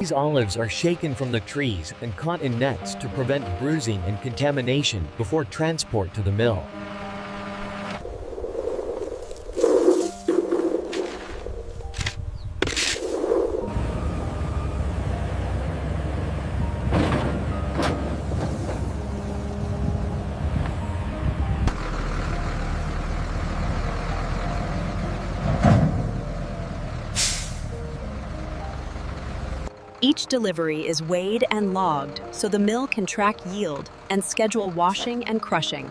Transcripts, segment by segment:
These olives are shaken from the trees and caught in nets to prevent bruising and contamination before transport to the mill. Each delivery is weighed and logged so the mill can track yield and schedule washing and crushing.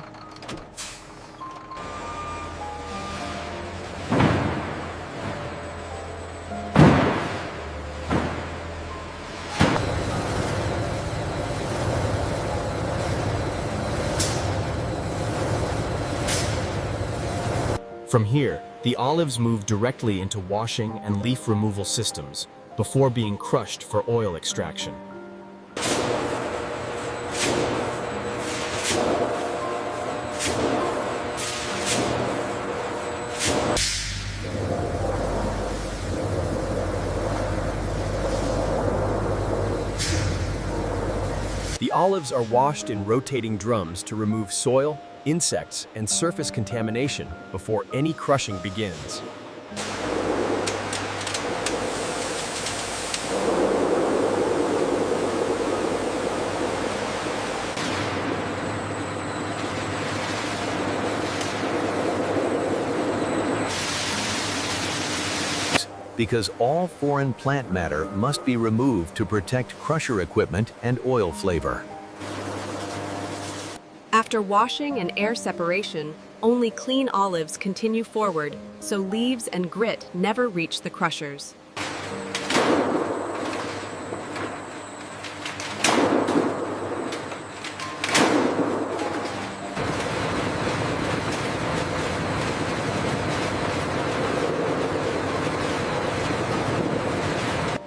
From here, the olives move directly into washing and leaf removal systems before being crushed for oil extraction. The olives are washed in rotating drums to remove soil, insects, and surface contamination before any crushing begins. Because all foreign plant matter must be removed to protect crusher equipment and oil flavor. After washing and air separation, only clean olives continue forward, so leaves and grit never reach the crushers.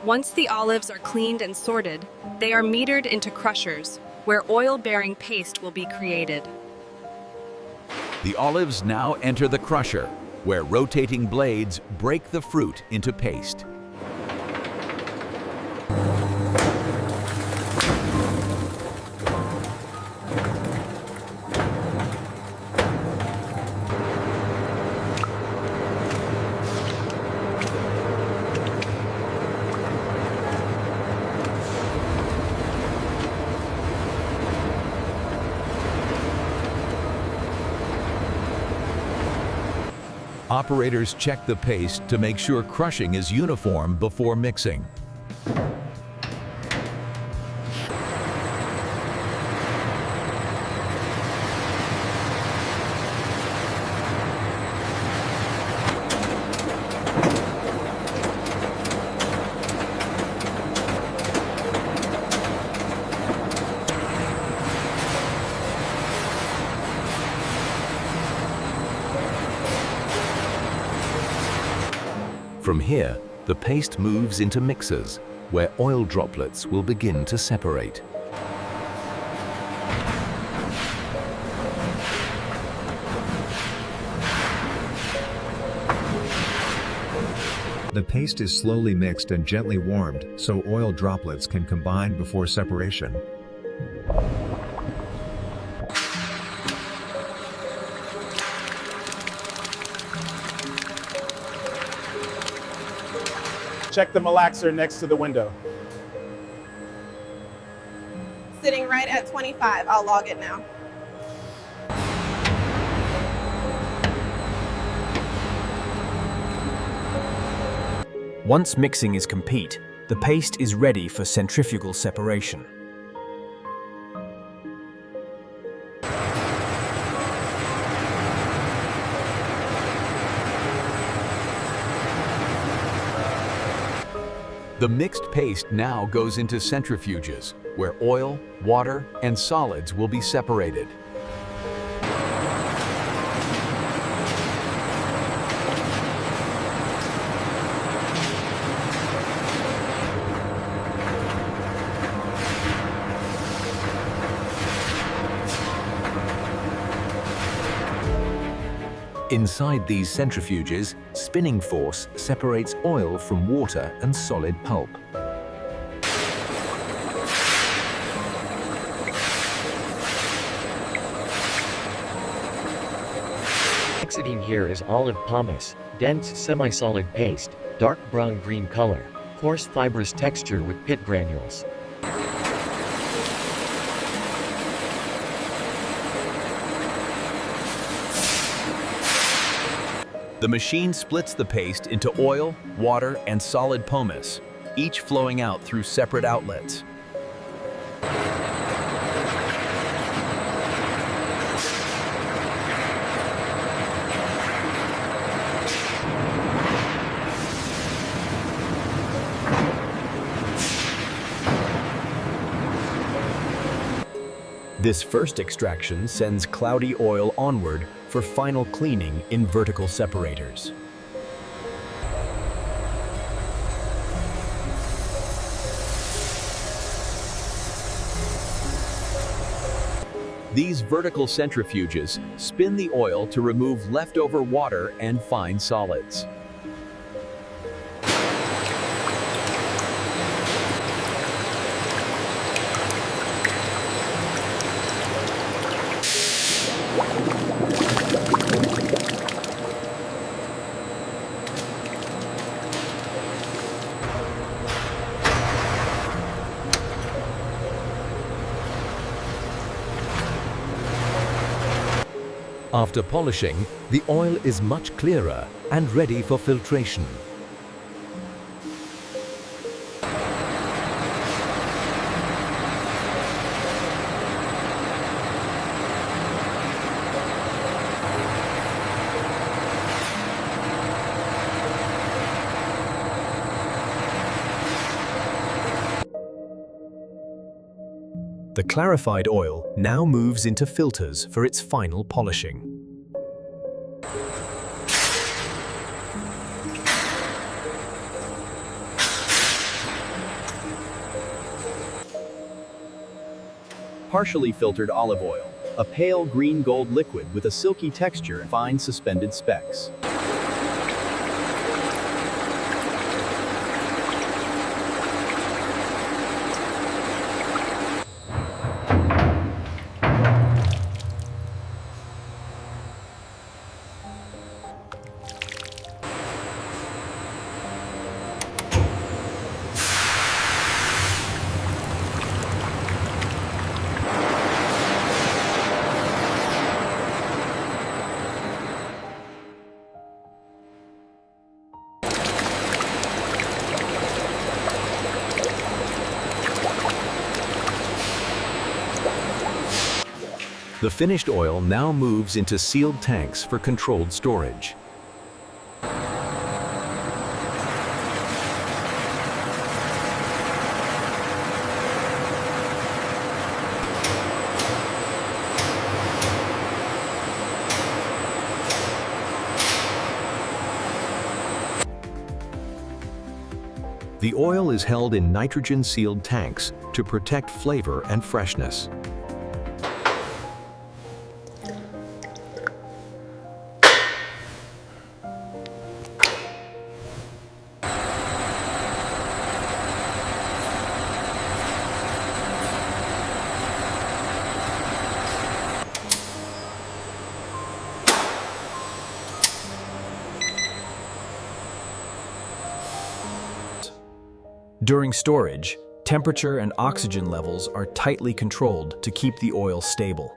Once the olives are cleaned and sorted, they are metered into crushers, where oil-bearing paste will be created. The olives now enter the crusher, where rotating blades break the fruit into paste. Operators check the paste to make sure crushing is uniform before mixing. From here, the paste moves into mixers, where oil droplets will begin to separate. The paste is slowly mixed and gently warmed so oil droplets can combine before separation. Check the malaxer next to the window. Sitting right at 25. I'll log it now. Once mixing is complete, the paste is ready for centrifugal separation. The mixed paste now goes into centrifuges, where oil, water, and solids will be separated. Inside these centrifuges, spinning force separates oil from water and solid pulp. Exiting here is olive pomace, dense semi-solid paste, dark brown-green color, coarse fibrous texture with pit granules. The machine splits the paste into oil, water, and solid pomace, each flowing out through separate outlets. This first extraction sends cloudy oil onward for final cleaning in vertical separators. These vertical centrifuges spin the oil to remove leftover water and fine solids. After polishing, the oil is much clearer and ready for filtration. The clarified oil now moves into filters for its final polishing. Partially filtered olive oil, a pale green-gold liquid with a silky texture and fine suspended specks. The finished oil now moves into sealed tanks for controlled storage. The oil is held in nitrogen-sealed tanks to protect flavor and freshness. During storage, temperature and oxygen levels are tightly controlled to keep the oil stable.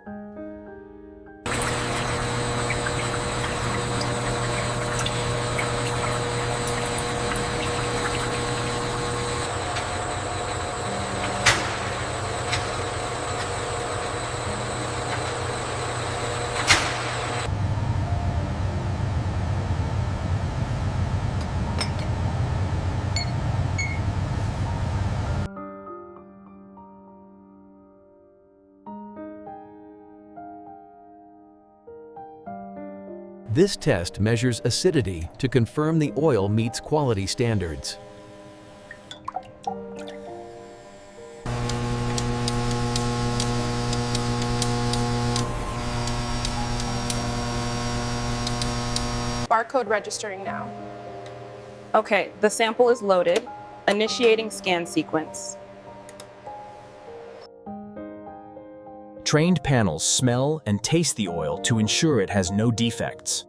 This test measures acidity to confirm the oil meets quality standards. Barcode registering now. Okay, the sample is loaded. Initiating scan sequence. Trained panels smell and taste the oil to ensure it has no defects.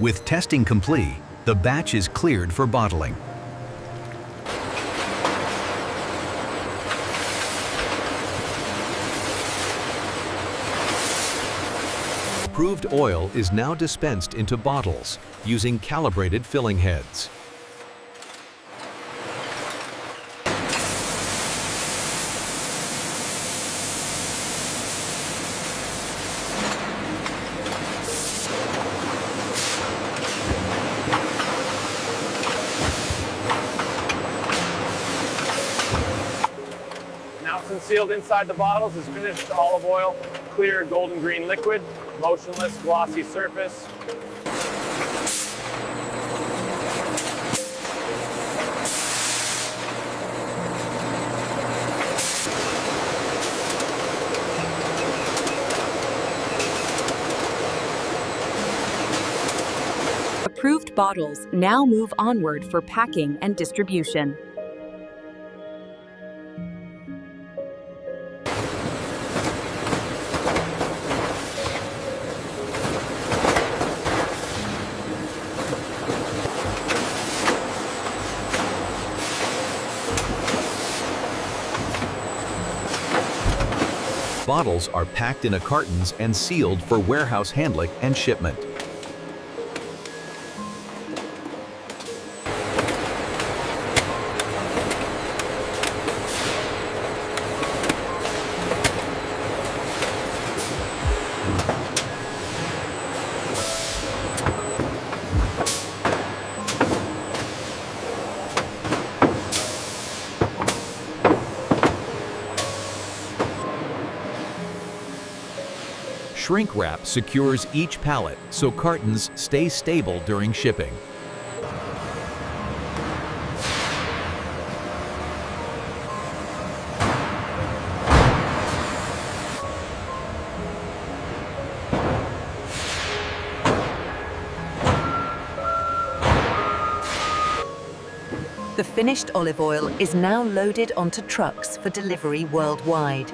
With testing complete, the batch is cleared for bottling. Approved oil is now dispensed into bottles using calibrated filling heads. Now concealed inside the bottles is finished olive oil, clear golden green liquid, motionless glossy surface. Approved bottles now move onward for packing and distribution. Bottles are packed in cartons and sealed for warehouse handling and shipment. Shrink wrap secures each pallet so cartons stay stable during shipping. The finished olive oil is now loaded onto trucks for delivery worldwide.